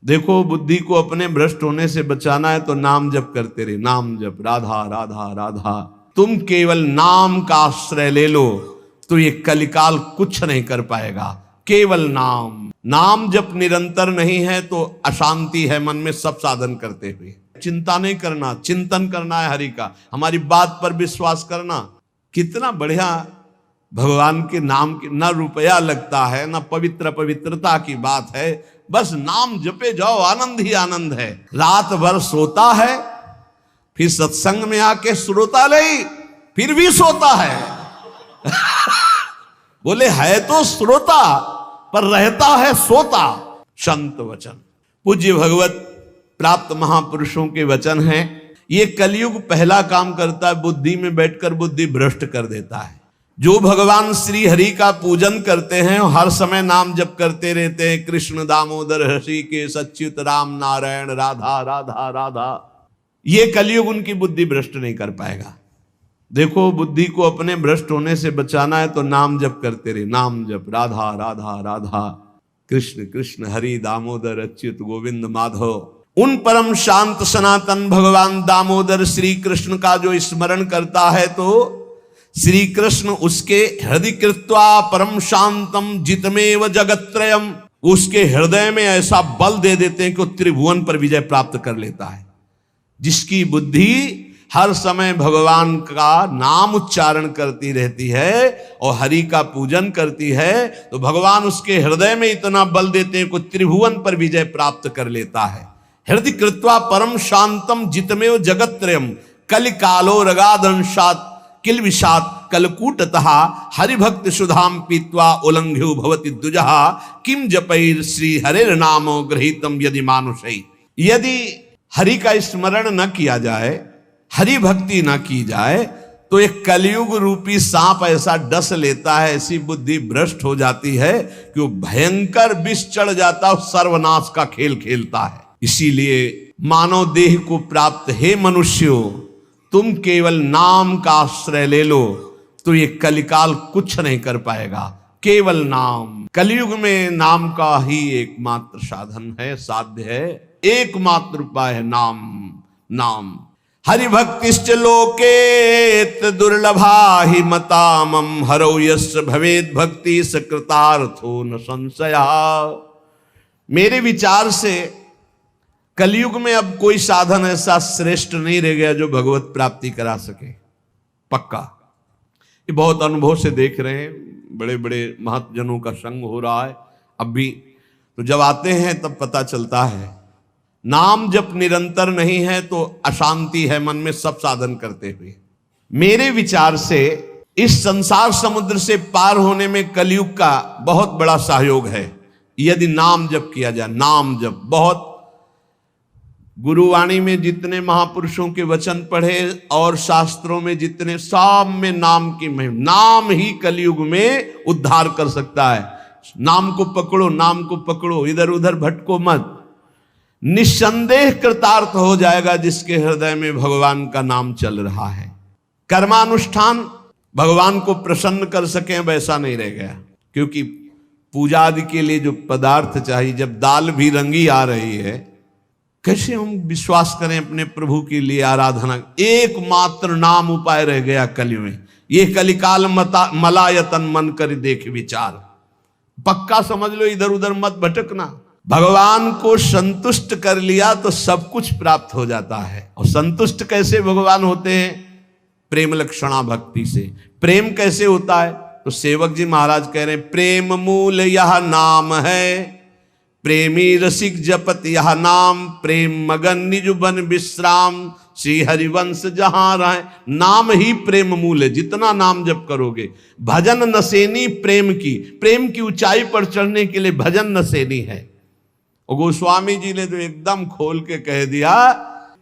देखो, बुद्धि को अपने भ्रष्ट होने से बचाना है तो नाम जप करते रहे। नाम जप, राधा राधा राधा। तुम केवल नाम का आश्रय ले लो तो ये कलिकाल कुछ नहीं कर पाएगा। केवल नाम। नाम जप निरंतर नहीं है तो अशांति है मन में, सब साधन करते हुए। चिंता नहीं करना, चिंतन करना है हरि का, हमारी बात पर विश्वास करना। कितना बढ़िया भगवान के नाम की ना रुपया लगता है, ना पवित्रता की बात है, बस नाम जपे जाओ, आनंद ही आनंद है। रात भर सोता है, फिर सत्संग में आके श्रोता नहीं, फिर भी सोता है। बोले है तो श्रोता पर रहता है सोता। संत वचन, पूज्य भगवत प्राप्त महापुरुषों के वचन हैं। ये कलयुग पहला काम करता है, बुद्धि में बैठकर बुद्धि भ्रष्ट कर देता है। जो भगवान श्री हरि का पूजन करते हैं, हर समय नाम जप करते रहते हैं, कृष्ण दामोदर ऋषिकेश अच्युत राम नारायण राधा राधा राधा, ये कलयुग उनकी बुद्धि भ्रष्ट नहीं कर पाएगा। देखो, बुद्धि को अपने भ्रष्ट होने से बचाना है तो नाम जप करते रहे। नाम जप, राधा राधा राधा, कृष्ण कृष्ण हरि दामोदर अच्युत गोविंद माधव। उन परम शांत सनातन भगवान दामोदर श्री कृष्ण का जो स्मरण करता है तो श्री कृष्ण उसके हृदय कृत्वा परम शांतम जितमेव जगत्रयम, उसके हृदय में ऐसा बल दे देते हैं कि वो त्रिभुवन पर विजय प्राप्त कर लेता है। जिसकी बुद्धि हर समय भगवान का नाम उच्चारण करती रहती है और हरि का पूजन करती है, तो भगवान उसके हृदय में इतना बल देते हैं कि त्रिभुवन पर विजय प्राप्त कर लेता है। हृदय कृत्वा परम शांतम जितमेव जगत्रयम कलिकालो रगादंशात किल विषात कलकूटतः हरिभक्त सुधाम पीत्वा उल्लंघ्यो भवति दुजहा किम जपैर श्री हरेर नामो गृहीतम यदि मानुषै। यदि हरि का स्मरण न किया जाए, हरि भक्ति न की जाए, तो एक कलयुग रूपी सांप ऐसा डस लेता है, ऐसी बुद्धि भ्रष्ट हो जाती है कि वो भयंकर विष चढ़ जाता है, सर्वनाश का खेल खेलता है। इसीलिए मानव देह को प्राप्त हे मनुष्यों, तुम केवल नाम का आश्रय ले लो तो ये कलिकाल कुछ नहीं कर पाएगा। केवल नाम। कलयुग में नाम का ही एकमात्र साधन है, साध्य है, एकमात्र उपाय है नाम। नाम हरि भक्तिश्च लोके दुर्लभा ही मतामम हरौ यस्य भवेद भक्ति सकृतार्थो न संशया। मेरे विचार से कलयुग में अब कोई साधन ऐसा श्रेष्ठ नहीं रह गया जो भगवत प्राप्ति करा सके। पक्का, ये बहुत अनुभव से देख रहे हैं, बड़े बड़े महतजनों का संग हो रहा है अब भी, तो जब आते हैं तब पता चलता है नाम जप निरंतर नहीं है तो अशांति है मन में, सब साधन करते हुए। मेरे विचार से इस संसार समुद्र से पार होने में कलयुग का बहुत बड़ा सहयोग है यदि नाम जप किया जाए। नाम जप बहुत, गुरुवाणी में जितने महापुरुषों के वचन पढ़े और शास्त्रों में जितने, सब में नाम की महिमा। नाम ही कलयुग में उद्धार कर सकता है। नाम को पकड़ो, नाम को पकड़ो, इधर उधर भटको मत। निस्संदेह कृतार्थ हो जाएगा जिसके हृदय में भगवान का नाम चल रहा है। कर्मानुष्ठान भगवान को प्रसन्न कर सके वैसा नहीं रह गया, क्योंकि पूजा आदि के लिए जो पदार्थ चाहिए, जब दाल भी रंगी आ रही है, कैसे हम विश्वास करें अपने प्रभु के लिए आराधना। एकमात्र नाम उपाय रह गया कलि में। ये कलिकाल मलायतन मन कर देख विचार। पक्का समझ लो, इधर उधर मत भटकना। भगवान को संतुष्ट कर लिया तो सब कुछ प्राप्त हो जाता है। और संतुष्ट कैसे भगवान होते हैं? प्रेम लक्षणा भक्ति से। प्रेम कैसे होता है? तो सेवक जी महाराज कह रहे हैं, प्रेम मूल यह नाम है, प्रेमी रसिक जपत यह नाम, प्रेम मगन निज बन विश्राम, श्री हरिवंश जहां रहे। नाम ही प्रेम मूल है। जितना नाम जप करोगे, भजन नसेनी प्रेम की ऊंचाई पर चढ़ने के लिए भजन नसेनी है। और गोस्वामी जी ने तो एकदम खोल के कह दिया।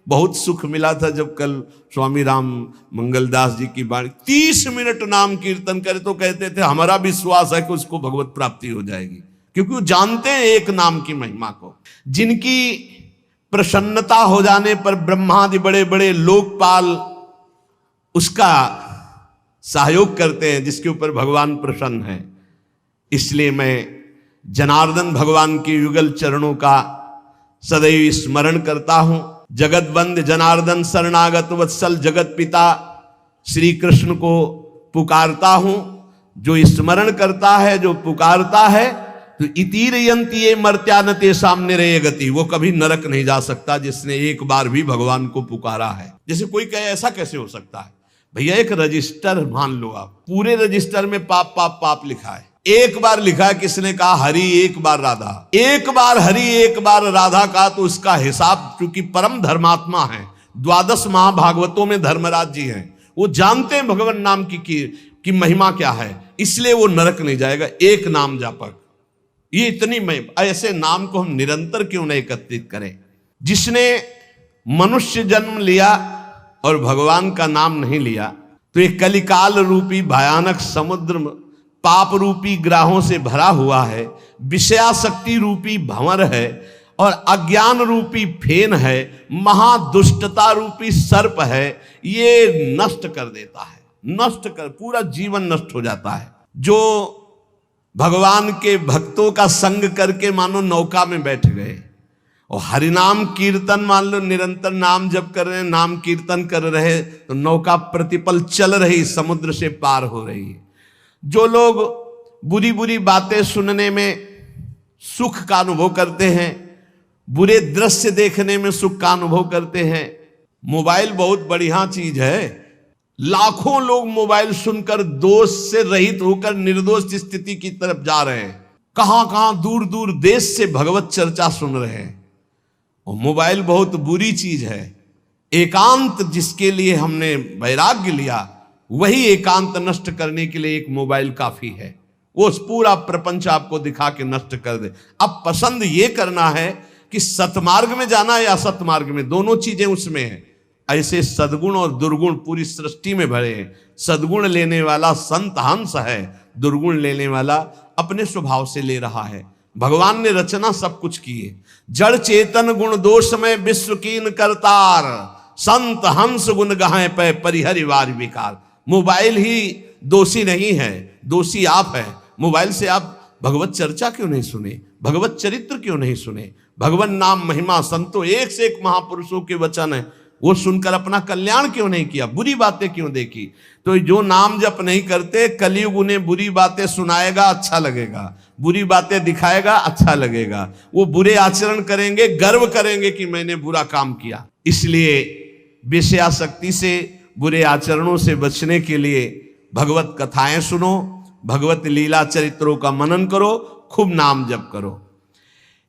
बहुत सुख मिला था जब कल स्वामी राम मंगलदास जी की बाणी 30 मिनट नाम कीर्तन करे तो कहते थे हमारा विश्वास है कि उसको भगवत प्राप्ति हो जाएगी, क्योंकि वो जानते हैं एक नाम की महिमा को। जिनकी प्रसन्नता हो जाने पर ब्रह्मादि बड़े बड़े लोकपाल उसका सहयोग करते हैं, जिसके ऊपर भगवान प्रसन्न है। इसलिए मैं जनार्दन भगवान के युगल चरणों का सदैव स्मरण करता हूं। जगत बंद जनार्दन शरणागत वत्सल जगत पिता श्री कृष्ण को पुकारता हूं। जो स्मरण करता है, जो पुकारता है, तो इतीर यंती ये मर्त्यानते सामने रहे गति, वो कभी नरक नहीं जा सकता जिसने एक बार भी भगवान को पुकारा है। जैसे कोई कहे ऐसा कैसे हो सकता है? भैया एक रजिस्टर मान लो आप, पूरे रजिस्टर में पाप पाप पाप लिखा है। एक बार लिखा है, किसने कहा? हरि, एक बार राधा। एक बार हरि एक बार राधा का, तो उसका हिसाब, चूंकि परम धर्मात्मा है, 12 महाभागवतों में धर्मराज जी हैं, वो जानते हैं भगवान नाम की महिमा क्या है, इसलिए वो नरक नहीं जाएगा। एक नाम जापक, ये इतनी महिमा, ऐसे नाम को हम निरंतर क्यों नहीं एकत्रित करें? जिसने मनुष्य जन्म लिया और भगवान का नाम नहीं लिया, तो ये कलिकाल रूपी भयानक समुद्र पाप रूपी ग्राहों से भरा हुआ है, विषयाशक्ति रूपी भंवर है, और अज्ञान रूपी फेन है, महादुष्टता रूपी सर्प है। ये नष्ट कर देता है, नष्ट कर, पूरा जीवन नष्ट हो जाता है। जो भगवान के भक्तों का संग करके मानो नौका में बैठ गए और हरिनाम कीर्तन, मान लो निरंतर नाम जप कर रहे हैं, नाम कीर्तन कर रहे, तो नौका प्रतिपल चल रही, समुद्र से पार हो रही है। जो लोग बुरी बुरी बातें सुनने में सुख का अनुभव करते हैं, बुरे दृश्य देखने में सुख का अनुभव करते हैं, मोबाइल बहुत बढ़िया चीज है। लाखों लोग मोबाइल सुनकर दोष से रहित होकर निर्दोष स्थिति की तरफ जा रहे हैं। कहां कहां दूर दूर देश से भगवत चर्चा सुन रहे हैं। और मोबाइल बहुत बुरी चीज है। एकांत जिसके लिए हमने वैराग्य लिया, वही एकांत नष्ट करने के लिए एक मोबाइल काफी है। वो पूरा प्रपंच आपको दिखा के नष्ट कर दे। अब पसंद ये करना है कि सतमार्ग में जाना है या असतमार्ग में, दोनों चीजें उसमें है। ऐसे सद्गुण और दुर्गुण पूरी सृष्टि में भरे हैं। सद्गुण लेने वाला संत हंस है, दुर्गुण लेने वाला अपने स्वभाव से ले रहा है। भगवान ने रचना सब कुछ की है। जड़ चेतन गुण दोष में विश्व कीन करतार, संत हंस गुण गाहे पे परिहरिवार विकार। मोबाइल ही दोषी नहीं है, दोषी आप है। मोबाइल से आप भगवत चर्चा क्यों नहीं सुने, भगवत चरित्र क्यों नहीं सुने, भगवान नाम महिमा संतो एक से एक महापुरुषों के वचन है, वो सुनकर अपना कल्याण क्यों नहीं किया, बुरी बातें क्यों देखी? तो जो नाम जप नहीं करते, कलयुग उन्हें बुरी बातें सुनाएगा, अच्छा लगेगा, बुरी बातें दिखाएगा, अच्छा लगेगा। वो बुरे आचरण करेंगे, गर्व करेंगे कि मैंने बुरा काम किया। इसलिए विषयाशक्ति से, बुरे आचरणों से बचने के लिए भगवत कथाएं सुनो, भगवत लीला चरित्रों का मनन करो, खूब नाम जप करो।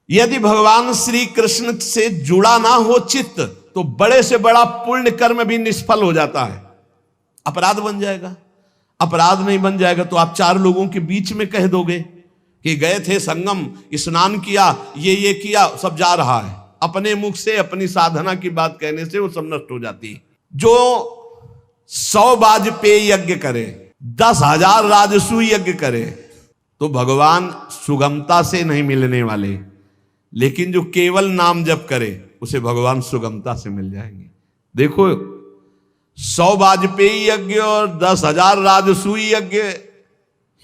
यदि भगवान श्री कृष्ण से जुड़ा ना हो चित्त, तो बड़े से बड़ा पुण्य कर्म भी निष्फल हो जाता है, अपराध बन जाएगा। अपराध नहीं बन जाएगा तो आप 4 लोगों के बीच में कह दोगे कि गए थे संगम, स्नान किया, ये किया, सब जा रहा है। अपने मुख से अपनी साधना की बात कहने से वो सब नष्ट हो जाती है। जो 100 वाजपेयी यज्ञ करे, 10,000 राजसू यज्ञ करे, तो भगवान सुगमता से नहीं मिलने वाले। लेकिन जो केवल नाम जप करे, उसे भगवान सुगमता से मिल जाएंगे। देखो 100 वाजपेयी यज्ञ और 10,000 राजसूय यज्ञ,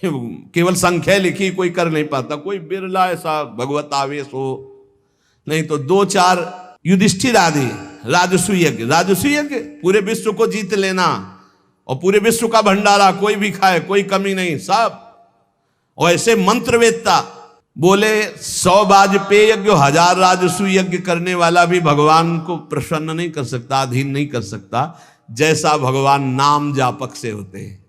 केवल संख्या लिखी, कोई कर नहीं पाता। कोई बिरला ऐसा भगवत आवेश हो, नहीं तो 2-4 युधिष्ठिर आदि राजसूय यज्ञ। राजसूय यज्ञ पूरे विश्व को जीत लेना और पूरे विश्व का भंडारा, कोई भी खाए, कोई कमी नहीं, सब। और ऐसे मंत्रवेत्ता बोले 100 वाजपेयी यज्ञ, 1000 राजसूय यज्ञ करने वाला भी भगवान को प्रसन्न नहीं कर सकता, अधीन नहीं कर सकता, जैसा भगवान नाम जापक से होते हैं।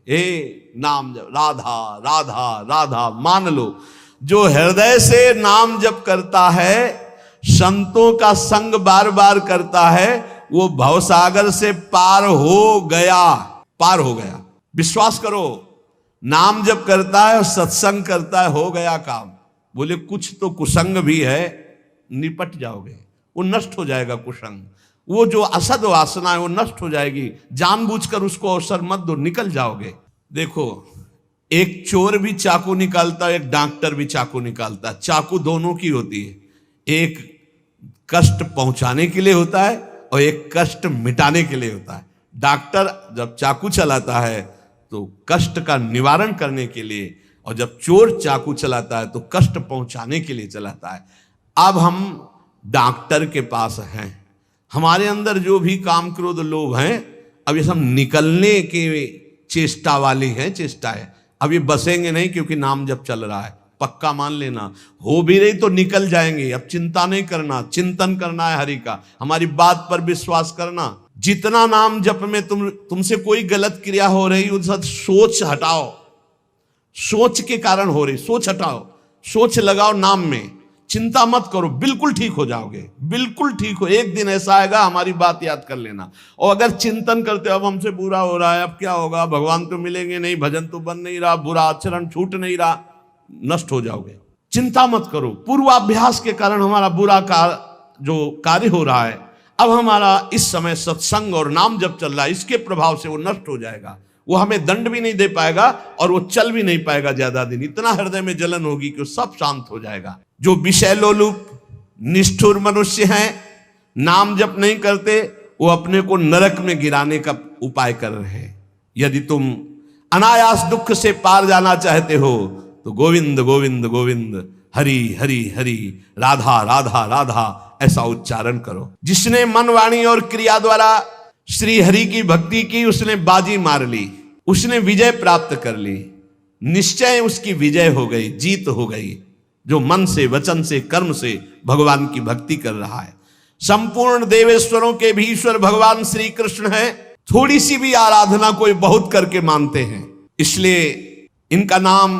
नाम जप, राधा राधा राधा, मान लो जो हृदय से नाम जप करता है, संतों का संग बार बार करता है, वो भवसागर से पार हो गया, पार हो गया। विश्वास करो, नाम जप करता है और सत्संग करता है, हो गया काम। बोले कुछ तो कुसंग भी है, निपट जाओगे, वो नष्ट हो जाएगा कुसंग। वो जो असद वासना है वो नष्ट हो जाएगी। जानबूझकर उसको अवसर मत दो, निकल जाओगे। देखो, एक चोर भी चाकू निकालता है, एक डॉक्टर भी चाकू निकालता है। चाकू दोनों की होती है, एक कष्ट पहुंचाने के लिए होता है और एक कष्ट मिटाने के लिए होता है। डॉक्टर जब चाकू चलाता है तो कष्ट का निवारण करने के लिए, और जब चोर चाकू चलाता है तो कष्ट पहुंचाने के लिए चलाता है। अब हम डॉक्टर के पास हैं। हमारे अंदर जो भी काम क्रोध लोभ हैं, अब ये सब निकलने के चेष्टा वाली हैं, चेष्टा है। अब ये बसेंगे नहीं, क्योंकि नाम जब चल रहा है, पक्का मान लेना। हो भी रही तो निकल जाएंगे। अब चिंता नहीं करना, चिंतन करना है हरि का, हमारी बात पर विश्वास करना। जितना नाम जप में तुमसे कोई गलत क्रिया हो रही, उस सोच हटाओ, सोच के कारण हो रही, सोच हटाओ, सोच लगाओ नाम में, चिंता मत करो, बिल्कुल ठीक हो जाओगे, बिल्कुल ठीक हो। एक दिन ऐसा आएगा, हमारी बात याद कर लेना। और अगर चिंतन करते अब हमसे बुरा हो रहा है, अब क्या होगा, भगवान तो मिलेंगे नहीं, भजन तो बन नहीं रहा, बुरा आचरण छूट नहीं रहा, नष्ट हो जाओगे। चिंता मत करो, पूर्वाभ्यास के कारण हमारा बुरा जो कार्य हो रहा है, अब हमारा इस समय सत्संग और नाम जब चल रहा है, इसके प्रभाव से वो नष्ट हो जाएगा। वो हमें दंड भी नहीं दे पाएगा और वो चल भी नहीं पाएगा ज्यादा दिन। इतना हृदय में जलन होगी कि वो सब शांत हो जाएगा। जो विषय लोलुप निष्ठुर मनुष्य हैं, नाम जप नहीं करते, वो अपने को नरक में गिराने का उपाय कर रहे हैं। यदि तुम अनायास दुख से पार जाना चाहते हो तो गोविंद गोविंद गोविंद, हरि हरि हरि, राधा राधा राधा, ऐसा उच्चारण करो। जिसने मन वाणी और क्रिया द्वारा श्री हरि की भक्ति की, उसने बाजी मार ली, उसने विजय प्राप्त कर ली। निश्चय उसकी विजय हो गई, जीत हो गई। जो मन से, वचन से, कर्म से भगवान की भक्ति कर रहा है। संपूर्ण देवेश्वरों के भी ईश्वर भगवान श्री कृष्ण है। थोड़ी सी भी आराधना कोई बहुत करके मानते हैं, इसलिए इनका नाम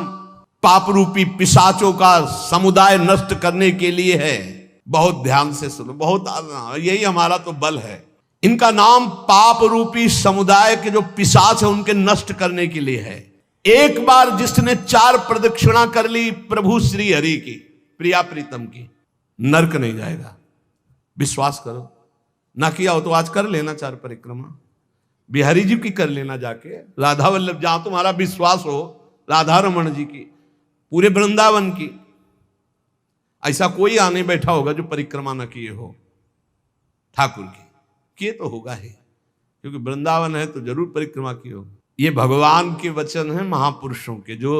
पाप रूपी पिशाचों का समुदाय नष्ट करने के लिए है। बहुत ध्यान से सुनो, बहुत यही हमारा तो बल है। इनका नाम पाप रूपी समुदाय के जो पिशाच है, उनके नष्ट करने के लिए है। एक बार जिसने 4 प्रदक्षिणा कर ली प्रभु श्री हरि की, प्रिया प्रीतम की, नरक नहीं जाएगा। विश्वास करो, ना किया हो तो आज कर लेना 4 परिक्रमा, बिहारी जी की कर लेना जाके, राधा वल्लभ, जहां तुम्हारा विश्वास हो, राधा रमन जी की, पूरे वृंदावन की। ऐसा कोई आने बैठा होगा जो परिक्रमा न किए हो ठाकुर की, किए तो होगा ही, क्योंकि वृंदावन है तो जरूर परिक्रमा की होगी। ये भगवान के वचन हैं महापुरुषों के, जो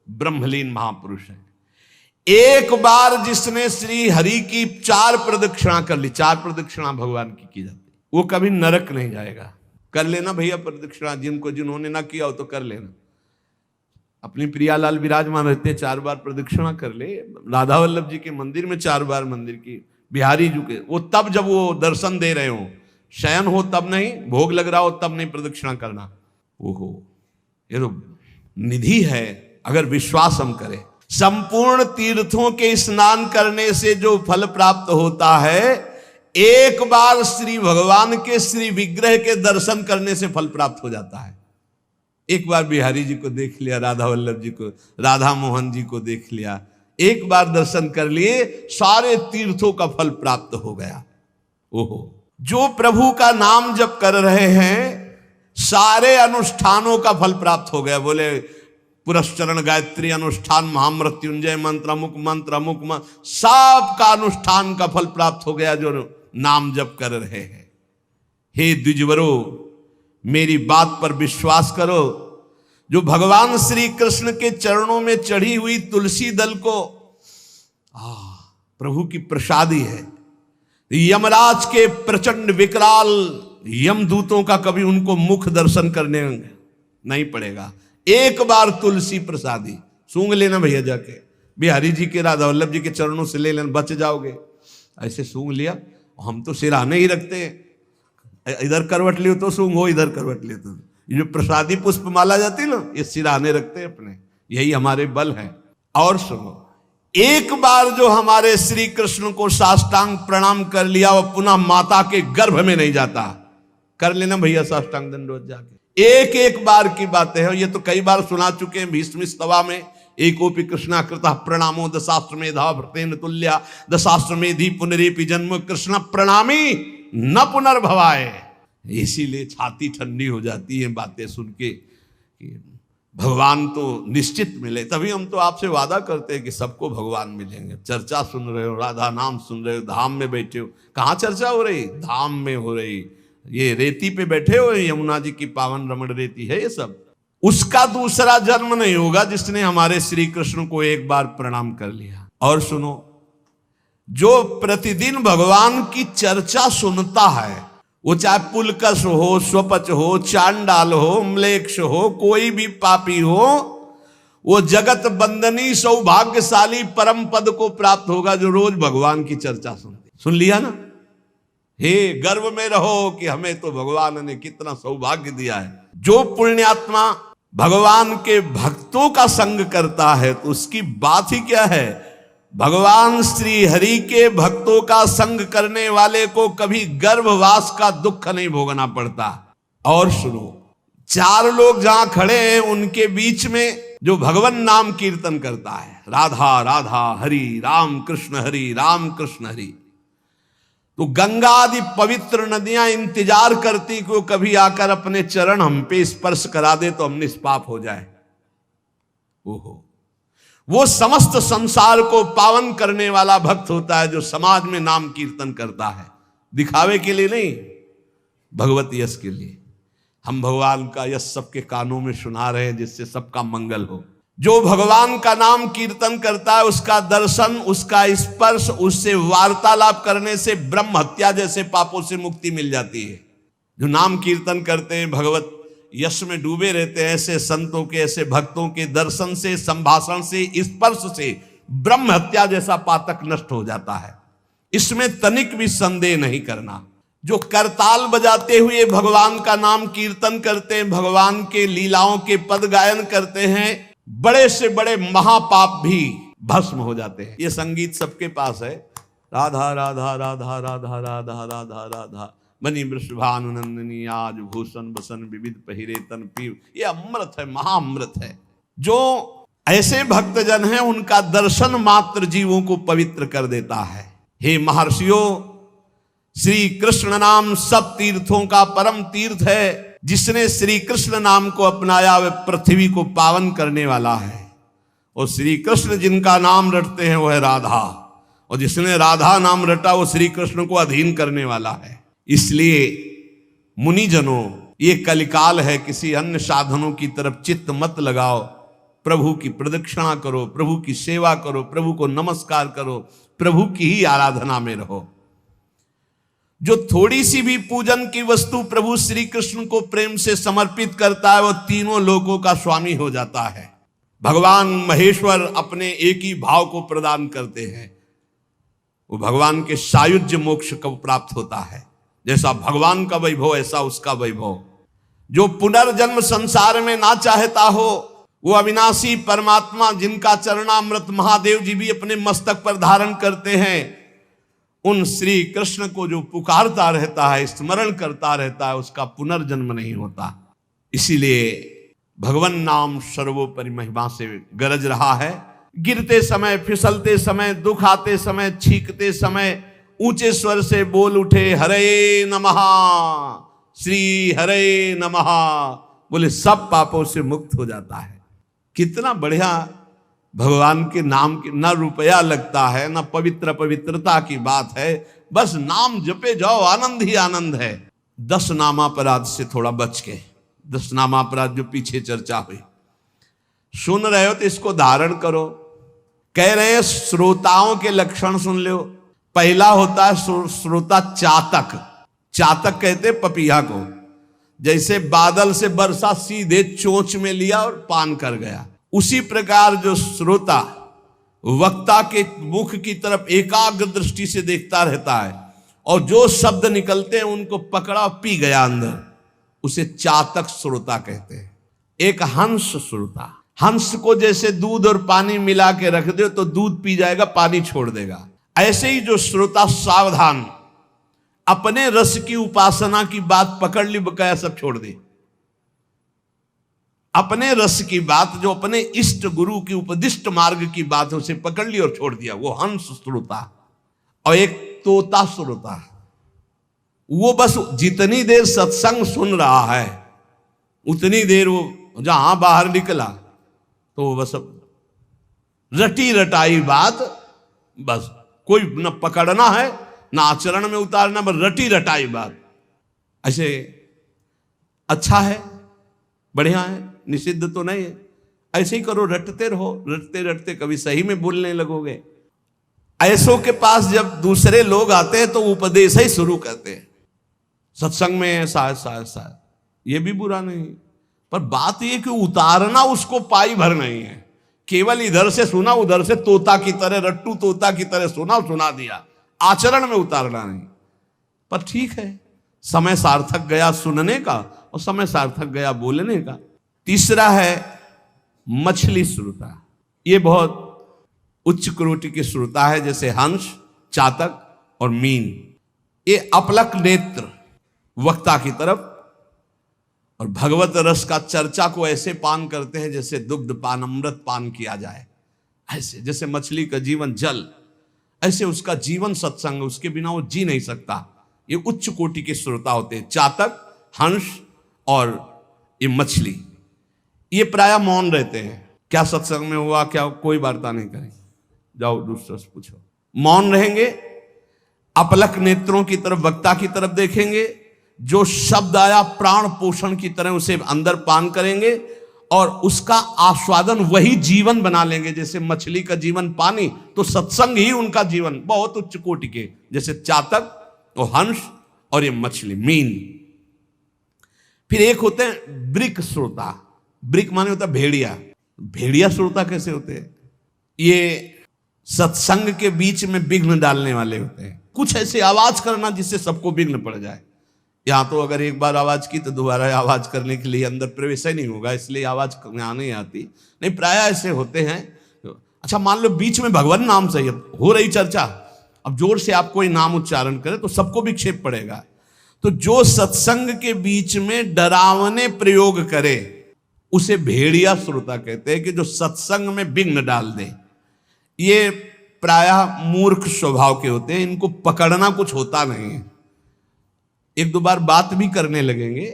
ब्रह्मलीन महापुरुष हैं। एक बार जिसने श्री हरि की 4 प्रदक्षिणा कर ली, 4 प्रदक्षिणा भगवान की जाती, वो कभी नरक नहीं जाएगा। कर लेना भैया प्रदक्षिणा, जिन्होंने ना किया हो तो कर लेना। अपनी प्रियालाल विराजमान रहते हैं, 4 बार प्रदक्षिणा कर ले। राधा वल्लभ जी के मंदिर में 4 बार, मंदिर की बिहारी जी के, वो तब जब वो दर्शन दे रहे हो, शयन हो तब नहीं, भोग लग रहा हो तब नहीं प्रदक्षिणा करना। ओहो, ये तो निधि है अगर विश्वास हम करें। संपूर्ण तीर्थों के स्नान करने से जो फल प्राप्त होता है, एक बार श्री भगवान के श्री विग्रह के दर्शन करने से फल प्राप्त हो जाता है। एक बार बिहारी जी को देख लिया, राधा वल्लभ जी को, राधा मोहन जी को देख लिया, एक बार दर्शन कर लिए, सारे तीर्थों का फल प्राप्त हो गया। ओहो, जो प्रभु का नाम जप कर रहे हैं, सारे अनुष्ठानों का फल प्राप्त हो गया। बोले पुरस्चरण गायत्री अनुष्ठान, महामृत्युंजय मंत्र, अमुक मंत्र, अमुक मंत्र, सब का अनुष्ठान का फल प्राप्त हो गया जो नाम जप कर रहे हैं। हे द्विजवरो, मेरी बात पर विश्वास करो। जो भगवान श्री कृष्ण के चरणों में चढ़ी हुई तुलसी दल को प्रभु की प्रसादी है। यमराज के प्रचंड विकराल यमदूतों का कभी उनको मुख दर्शन करने नहीं पड़ेगा। एक बार तुलसी प्रसादी सूंघ लेना भैया, जाके बिहारी जी के, राधा वल्लभ जी के चरणों से ले लेना, बच जाओगे। ऐसे सूंघ लिया, हम तो सिराने ही रखते हैं, इधर करवट लियो तो सूंघो, इधर करवट लियो तो। ये जो प्रसादी पुष्प माला जाती है ना, ये सिराने रखते हैं अपने, यही हमारे बल है। और सुनो, एक बार जो हमारे श्री कृष्ण को साष्टांग प्रणाम कर लिया, वो पुनः माता के गर्भ में नहीं जाता। कर लेना भैया साष्टांग दंडवत जाके, एक एक बार की बातें हैं। ये तो कई बार सुना चुके हैं भीष्म स्तवा में। एकोपि कृष्णाकृतः प्रणामो दशाश्वमेधा भृतेन तुल्या, दशाश्वमेधि पुनरेपि जन्म कृष्ण प्रणामी न पुनर्भवाए। इसीलिए छाती ठंडी हो जाती है बातें सुन के कि भगवान तो निश्चित मिले। तभी हम तो आपसे वादा करते हैं कि सबको भगवान मिलेंगे। चर्चा सुन रहे हो, राधा नाम सुन रहे हो, धाम में बैठे हो। कहाँ चर्चा हो रही? धाम में हो रही। ये रेती पे बैठे हो, यमुना जी की पावन रमण रेती है ये सब। उसका दूसरा जन्म नहीं होगा जिसने हमारे श्री कृष्ण को एक बार प्रणाम कर लिया। और सुनो, जो प्रतिदिन भगवान की चर्चा सुनता है, वो चाहे पुलकस हो, स्वपच हो, चांडाल हो, म्लेच्छ हो, कोई भी पापी हो, वो जगत बंदनी सौभाग्यशाली परम पद को प्राप्त होगा जो रोज भगवान की चर्चा सुनते। सुन लिया ना? हे गर्व में रहो कि हमें तो भगवान ने कितना सौभाग्य दिया है। जो पुण्यात्मा भगवान के भक्तों का संग करता है तो उसकी बात ही क्या है। भगवान श्री हरि के भक्तों का संग करने वाले को कभी गर्भवास का दुख नहीं भोगना पड़ता। और सुनो, 4 लोग जहां खड़े हैं उनके बीच में जो भगवान नाम कीर्तन करता है, राधा राधा हरि राम कृष्ण हरि राम कृष्ण हरि, तो गंगा आदि पवित्र नदियां इंतजार करती कि वो कभी आकर अपने चरण हम पे स्पर्श करा दे तो हम निष्पाप हो जाए। ओहो, वो समस्त संसार को पावन करने वाला भक्त होता है जो समाज में नाम कीर्तन करता है, दिखावे के लिए नहीं, भगवत यश के लिए। हम भगवान का यश सबके कानों में सुना रहे हैं जिससे सबका मंगल हो। जो भगवान का नाम कीर्तन करता है उसका दर्शन, उसका स्पर्श, उससे वार्तालाप करने से ब्रह्म हत्या जैसे पापों से मुक्ति मिल जाती है। जो नाम कीर्तन करते हैं, भगवत यश में डूबे रहते हैं, ऐसे संतों के, ऐसे भक्तों के दर्शन से, संभाषण से, स्पर्श से ब्रह्म हत्या जैसा पातक नष्ट हो जाता है। इसमें तनिक भी संदेह नहीं करना। जो करताल बजाते हुए भगवान का नाम कीर्तन करते हैं, भगवान के लीलाओं के पद गायन करते हैं, बड़े से बड़े महापाप भी भस्म हो जाते हैं। ये संगीत सबके पास है, राधा राधा राधा राधा राधा राधा राधा मणि वृषभानुनंदिनी आज भूषण बसन विविध पहिरे तन पीव। ये अमृत है, महाअमृत है। जो ऐसे भक्तजन हैं उनका दर्शन मात्र जीवों को पवित्र कर देता है। हे महर्षियों, श्री कृष्ण नाम सब तीर्थों का परम तीर्थ है। जिसने श्री कृष्ण नाम को अपनाया वह पृथ्वी को पावन करने वाला है। और श्री कृष्ण जिनका नाम रटते हैं वह राधा, और जिसने राधा नाम रटा वो श्री कृष्ण को अधीन करने वाला है। इसलिए मुनिजनों, ये कलिकाल है, किसी अन्य साधनों की तरफ चित्त मत लगाओ। प्रभु की प्रदक्षिणा करो, प्रभु की सेवा करो, प्रभु को नमस्कार करो, प्रभु की ही आराधना में रहो। जो थोड़ी सी भी पूजन की वस्तु प्रभु श्री कृष्ण को प्रेम से समर्पित करता है वो तीनों लोकों का स्वामी हो जाता है। भगवान महेश्वर अपने एक ही भाव को प्रदान करते हैं, वो भगवान के सायुज्य मोक्ष को प्राप्त होता है। जैसा भगवान का वैभव ऐसा उसका वैभव। जो पुनर्जन्म संसार में ना चाहता हो वो अविनाशी परमात्मा जिनका चरणामृत महादेव जी भी अपने मस्तक पर धारण करते हैं, उन श्री कृष्ण को जो पुकारता रहता है, स्मरण करता रहता है, उसका पुनर्जन्म नहीं होता। इसीलिए भगवान नाम सर्वोपरि महिमा से गरज रहा है। गिरते समय, फिसलते समय, दुख आते समय, छींकते समय ऊंचे स्वर से बोल उठे हरे नमः, श्री हरे नमः, बोले सब पापों से मुक्त हो जाता है। कितना बढ़िया भगवान के नाम की ना रुपया लगता है, ना पवित्रता की बात है, बस नाम जपे जाओ, आनंद ही आनंद है। 10 नामापराध से थोड़ा बच के, 10 नामापराध जो पीछे चर्चा हुई, सुन रहे हो तो इसको धारण करो। कह रहे हैं श्रोताओं के लक्षण सुन लो। पहला होता है श्रोता चातक। चातक कहते पपीहा को। जैसे बादल से वर्षा सीधे चोंच में लिया और पान कर गया, उसी प्रकार जो श्रोता वक्ता के मुख की तरफ एकाग्र दृष्टि से देखता रहता है और जो शब्द निकलते हैं उनको पकड़ा पी गया अंदर, उसे चातक श्रोता कहते हैं। एक हंस श्रोता, हंस को जैसे दूध और पानी मिला के रख दो तो दूध पी जाएगा, पानी छोड़ देगा। ऐसे ही जो श्रोता सावधान, अपने रस की उपासना की बात पकड़ ली, बकाया सब छोड़ दे। अपने रस की बात, जो अपने इष्ट गुरु की उपदिष्ट मार्ग की बात है, उसे पकड़ ली और छोड़ दिया, वो हंस श्रोता। और एक तोता श्रोता, वो बस जितनी देर सत्संग सुन रहा है उतनी देर वो जहां बाहर निकला तो वो बस रटी रटाई बात, बस कोई न पकड़ना है ना आचरण में उतारना, बस रटी रटाई बात। ऐसे अच्छा है, बढ़िया है, निषिद्ध तो नहीं है। ऐसे ही करो, रटते रहो, रटते रटते कभी सही में बोलने लगोगे। ऐसों के पास जब दूसरे लोग आते हैं तो उपदेश ही शुरू करते हैं, सत्संग में ऐसा ऐसा ऐसा, ये भी बुरा नहीं, पर बात ये कि उतारना उसको पाई भर नहीं है। केवल इधर से सुना, उधर से तोता की तरह, रट्टू तोता की तरह सुना दिया, आचरण में उतारना नहीं। पर ठीक है, समय सार्थक गया सुनने का और समय सार्थक गया बोलने का। तीसरा है मछली श्रोता। ये बहुत उच्च कोटि की श्रोता है, जैसे हंस, चातक और मीन। ये अपलक नेत्र वक्ता की तरफ और भगवत रस का चर्चा को ऐसे पान करते हैं जैसे दुग्ध पान, अमृत पान किया जाए। ऐसे जैसे मछली का जीवन जल, ऐसे उसका जीवन सत्संग, उसके बिना वो जी नहीं सकता। ये उच्च कोटि के श्रोता होते हैं, चातक, हंस और ये मछली। ये प्राय मौन रहते हैं। क्या सत्संग में हुआ, क्या कोई वार्ता नहीं करेंगे, जाओ दूसरा से पूछो, मौन रहेंगे। अपलक नेत्रों की तरफ, वक्ता की तरफ देखेंगे, जो शब्द आया प्राण पोषण की तरह उसे अंदर पान करेंगे और उसका आस्वादन वही जीवन बना लेंगे। जैसे मछली का जीवन पानी, तो सत्संग ही उनका जीवन। बहुत उच्च कोटि के, जैसे चातक और हंस और ये मछली, मीन। फिर एक होते हैं ब्रिक श्रोता। ब्रिक माने होता है भेड़िया। भेड़िया श्रोता कैसे होते हैं? ये सत्संग के बीच में विघ्न डालने वाले होते हैं। कुछ ऐसे आवाज करना जिससे सबको विघ्न पड़ जाए। यहां तो अगर एक बार आवाज की तो दोबारा आवाज करने के लिए अंदर प्रवेश ही नहीं होगा, इसलिए आवाज यहाँ नहीं आती। नहीं, प्राय ऐसे होते हैं। अच्छा, मान लो बीच में भगवान नाम से हो रही चर्चा, अब जोर से आप कोई नाम उच्चारण करें तो सबको विक्षेप पड़ेगा। तो जो सत्संग के बीच में डरावने प्रयोग करे उसे भेड़िया श्रोता कहते हैं, कि जो सत्संग में विघ्न डाल दे। ये प्रायः मूर्ख स्वभाव के होते हैं, इनको पकड़ना कुछ होता नहीं है। एक दो बार बात भी करने लगेंगे,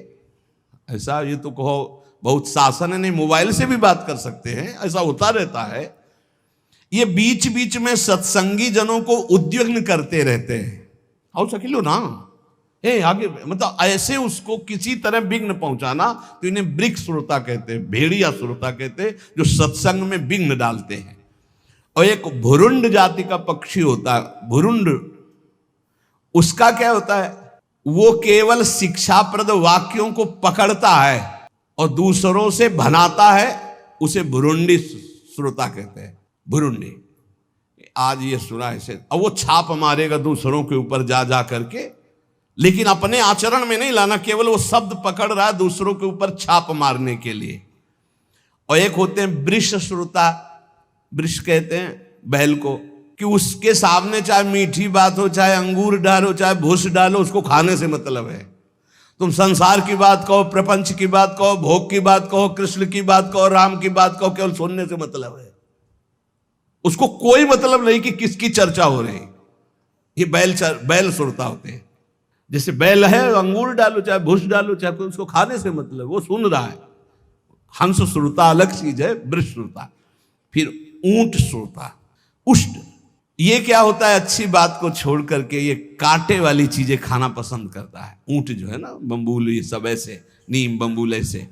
ऐसा ये तो कहो बहुत शासन है, नहीं मोबाइल से भी बात कर सकते हैं, ऐसा होता रहता है। ये बीच बीच में सत्संगी जनों को उद्विग्न करते रहते हैं। आओ सकिलो ना, आगे, मतलब ऐसे उसको किसी तरह विघ्न पहुंचाना, तो इन्हें ब्रिक श्रोता कहते हैं, भेड़िया श्रोता कहते हैं, जो सत्संग में विघ्न डालते हैं। और एक भुरुंड जाति का पक्षी होता है, भुरुंड। उसका क्या होता है? वो केवल शिक्षाप्रद वाक्यों को पकड़ता है और दूसरों से भनाता है, उसे भुरुंडी श्रोता कहते हैं। भुरुंडी, आज ये सुना ऐसे, अब वो छाप मारेगा दूसरों के ऊपर जा जा करके, लेकिन अपने आचरण में नहीं लाना, केवल वो शब्द पकड़ रहा है दूसरों के ऊपर छाप मारने के लिए। और एक होते हैं वृष श्रोता। वृष कहते हैं बैल को, कि उसके सामने चाहे मीठी बात हो, चाहे अंगूर डालो, चाहे भूस डालो, उसको खाने से मतलब है। तुम संसार की बात कहो, प्रपंच की बात कहो, भोग की बात कहो, कृष्ण की बात कहो, राम की बात कहो, केवल सुनने से मतलब है। उसको कोई मतलब नहीं कि किसकी चर्चा हो रही। ये बैल श्रोता होते हैं। जैसे बैल है, अंगूर डालो, चाहे भूस डालो, चाहे उसको खाने से मतलब, वो सुन रहा है। हंस श्रोता अलग चीज है, वृष श्रोता। फिर ऊंट श्रोता, उष्ट। ये क्या होता है? अच्छी बात को छोड़ करके ये कांटे वाली चीजें खाना पसंद करता है। ऊंट जो है ना, बम्बूल, ये सब ऐसे, नीम, बम्बूल ऐसे।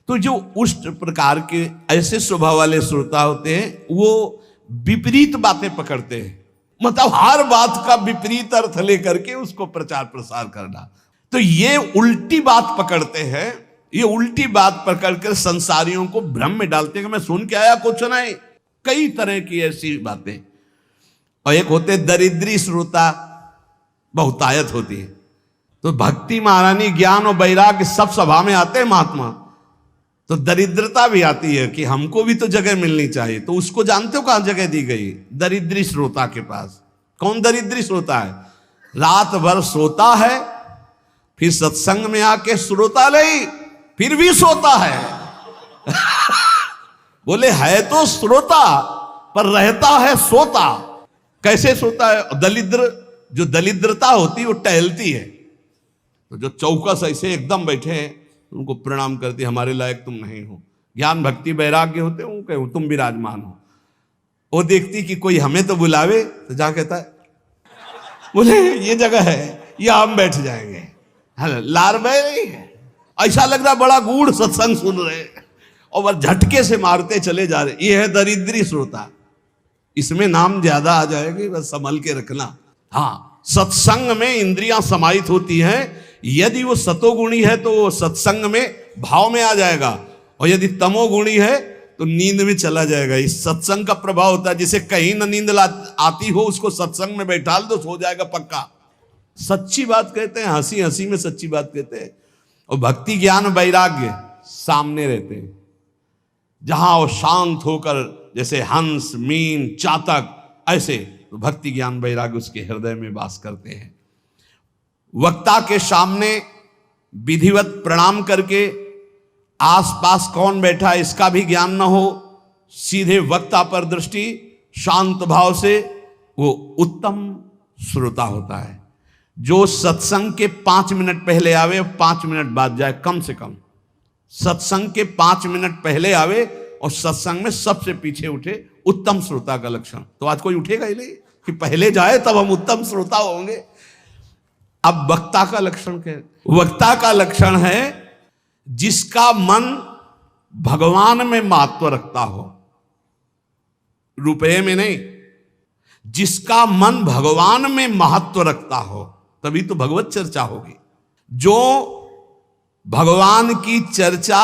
तो जो उष्ट प्रकार के ऐसे स्वभाव वाले श्रोता होते हैं, वो विपरीत बातें पकड़ते हैं। मतलब हर बात का विपरीत अर्थ लेकर के उसको प्रचार प्रसार करना। तो ये उल्टी बात पकड़ते हैं। ये उल्टी बात पकड़कर संसारियों को भ्रम में डालते हैं कि मैं सुन के आया, कुछ नहीं। कई तरह की ऐसी बातें। और एक होते दरिद्री श्रोता, बहुतायत होती है। तो भक्ति, महारानी, ज्ञान और वैराग्य सब सभा में आते हैं महात्मा, तो दरिद्रता भी आती है कि हमको भी तो जगह मिलनी चाहिए। तो उसको जानते हो कहां जगह दी गई? दरिद्री श्रोता के पास। कौन दरिद्री श्रोता है? रात भर सोता है, फिर सत्संग में आके श्रोता नहीं, फिर भी सोता है। बोले है तो श्रोता पर रहता है सोता। कैसे सोता है? दलिद्र, जो दलिद्रता होती है वो टहलती है। तो जो चौकस ऐसे एकदम बैठे हैं, उनको प्रणाम करती, हमारे लायक तुम नहीं हो। ज्ञान भक्ति वैराग्य होते हो, कहो तुम विराजमान हो। वो देखती कि कोई हमें तो बुलावे, तो जा कहता है बोले ये जगह है, ये हम बैठ जाएंगे। लार बह रही है, ऐसा लग रहा बड़ा गूढ़ सत्संग सुन रहे, और वह झटके से मारते चले जा रहे। ये है दरिद्री श्रोता। इसमें नाम ज्यादा आ जाएंगे, बस संभल के रखना। हाँ, सत्संग में इंद्रियां समाहित होती हैं। यदि वो सतोगुणी है तो वो सत्संग में भाव में आ जाएगा, और यदि तमोगुणी है तो नींद में चला जाएगा। इस सत्संग का प्रभाव होता है। जिसे कहीं न नींद आती हो उसको सत्संग में बैठा दो, सो जाएगा पक्का। सच्ची बात कहते हैं, हंसी हंसी में सच्ची बात कहते हैं। और भक्ति ज्ञान वैराग्य सामने रहते हैं, जहां वो शांत होकर, जैसे हंस, मीन, चातक, ऐसे तो भक्ति ज्ञान वैराग्य उसके हृदय में वास करते हैं। वक्ता के सामने विधिवत प्रणाम करके आसपास कौन बैठा है इसका भी ज्ञान न हो, सीधे वक्ता पर दृष्टि, शांत भाव से, वो उत्तम श्रोता होता है। जो सत्संग के 5 मिनट पहले आवे, 5 मिनट बाद जाए, कम से कम सत्संग के 5 मिनट पहले आवे और सत्संग में सबसे पीछे उठे, उत्तम श्रोता का लक्षण। तो आज कोई उठेगा ही नहीं कि पहले जाए तब हम उत्तम श्रोता होंगे। अब वक्ता का लक्षण क्या है? वक्ता का लक्षण है जिसका मन भगवान में महत्व रखता हो, रुपये में नहीं। जिसका मन भगवान में महत्व रखता हो, तभी तो भगवत चर्चा होगी। जो भगवान की चर्चा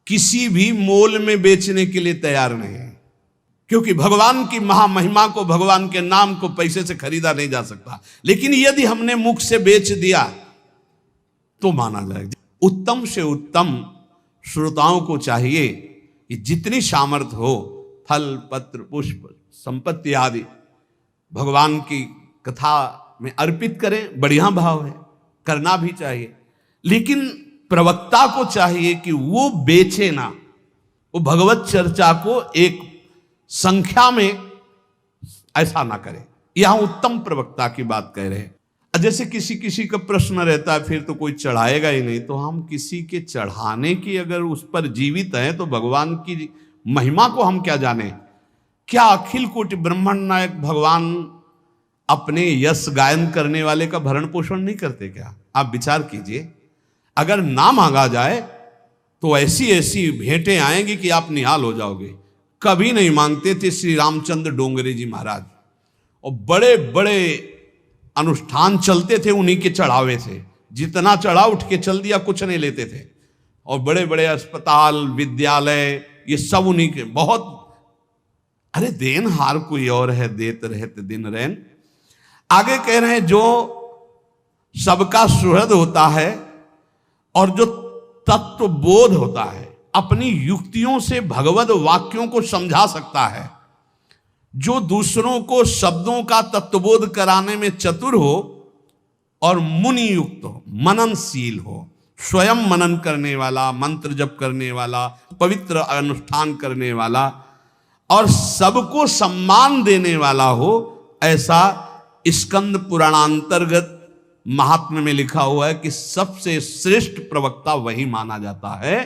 किसी भी मोल में बेचने के लिए तैयार नहीं है, क्योंकि भगवान की महामहिमा को, भगवान के नाम को पैसे से खरीदा नहीं जा सकता। लेकिन यदि हमने मुख से बेच दिया तो माना जाएगा। उत्तम से उत्तम श्रोताओं को चाहिए कि जितनी सामर्थ्य हो, फल, पत्र, पुष्प, संपत्ति आदि भगवान की कथा में अर्पित करें। बढ़िया भाव है, करना भी चाहिए। लेकिन प्रवक्ता को चाहिए कि वो बेचे ना, वो भगवत चर्चा को एक संख्या में ऐसा ना करे। यहां उत्तम प्रवक्ता की बात कह रहे हैं। जैसे किसी का प्रश्न रहता है, फिर तो कोई चढ़ाएगा ही नहीं, तो हम किसी के चढ़ाने की अगर उस पर जीवित हैं तो भगवान की महिमा को हम क्या जाने? क्या अखिल कोटि ब्रह्मांड नायक भगवान अपने यश गायन करने वाले का भरण पोषण नहीं करते क्या? आप विचार कीजिए। अगर ना मांगा जाए तो ऐसी ऐसी भेंटें आएंगी कि आप निहाल हो जाओगे। कभी नहीं मांगते थे श्री रामचंद्र डोंगरे जी महाराज, और बड़े बड़े अनुष्ठान चलते थे उन्हीं के चढ़ावे से। जितना चढ़ा उठ के चल दिया, कुछ नहीं लेते थे। और बड़े बड़े अस्पताल, विद्यालय, ये सब उन्हीं के। बहुत, अरे देन हार कोई और है, देत रहते दिन रैन। आगे कह रहे हैं, जो सबका सुहृद होता है और जो तत्व बोध होता है, अपनी युक्तियों से भगवत वाक्यों को समझा सकता है, जो दूसरों को शब्दों का तत्वबोध कराने में चतुर हो और मुनि युक्त हो, मननशील हो, स्वयं मनन करने वाला, मंत्र जप करने वाला, पवित्र अनुष्ठान करने वाला और सबको सम्मान देने वाला हो, ऐसा स्कंद पुराणांतर्गत महात्म्य में लिखा हुआ है कि सबसे श्रेष्ठ प्रवक्ता वही माना जाता है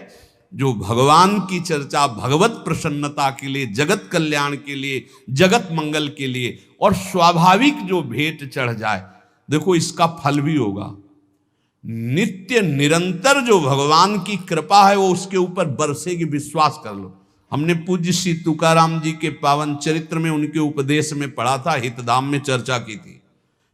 जो भगवान की चर्चा भगवत प्रसन्नता के लिए, जगत कल्याण के लिए, जगत मंगल के लिए और स्वाभाविक जो भेंट चढ़ जाए। देखो इसका फल भी होगा। नित्य निरंतर जो भगवान की कृपा है वो उसके ऊपर बरसेगी, विश्वास कर लो। हमने पूज्य श्री तुकाराम जी के पावन चरित्र में उनके उपदेश में पढ़ा था, हितधाम में चर्चा की थी।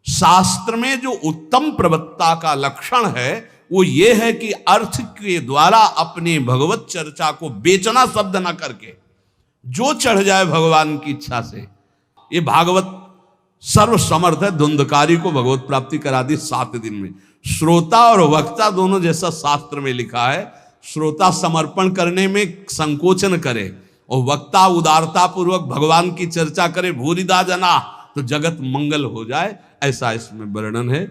शास्त्र में जो उत्तम प्रवक्ता का लक्षण है वो ये है कि अर्थ के द्वारा अपने भगवत चर्चा को बेचना शब्द ना करके जो चढ़ जाए भगवान की इच्छा से। ये भागवत सर्व समर्थ है, धुंधकारी को भगवत प्राप्ति करा दी 7 दिन में। श्रोता और वक्ता दोनों, जैसा शास्त्र में लिखा है, श्रोता समर्पण करने में संकोचन करे और वक्ता उदारता पूर्वक भगवान की चर्चा करे, भूरिदा जना, तो जगत मंगल हो जाए, ऐसा इसमें वर्णन है।